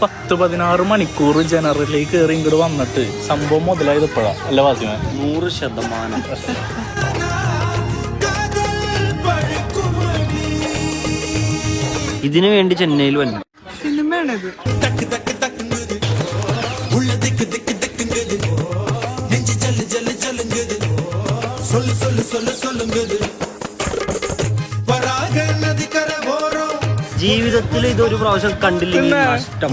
10-16 മണിക്കൂർ ജനറലിലേക്ക് കയറി ഇങ്ങോട്ട് വന്നിട്ട് സംഭവം മുതലായത് ഇപ്പോഴാ അല്ല വാസിമ? 100%. ഇതിനു വേണ്ടി ചെന്നൈയിൽ വന്നു. സിനിമയാണിത്. ജീവിതത്തിൽ ഇതൊരു പ്രാവശ്യം കണ്ടില്ലെങ്കിൽ നഷ്ടം.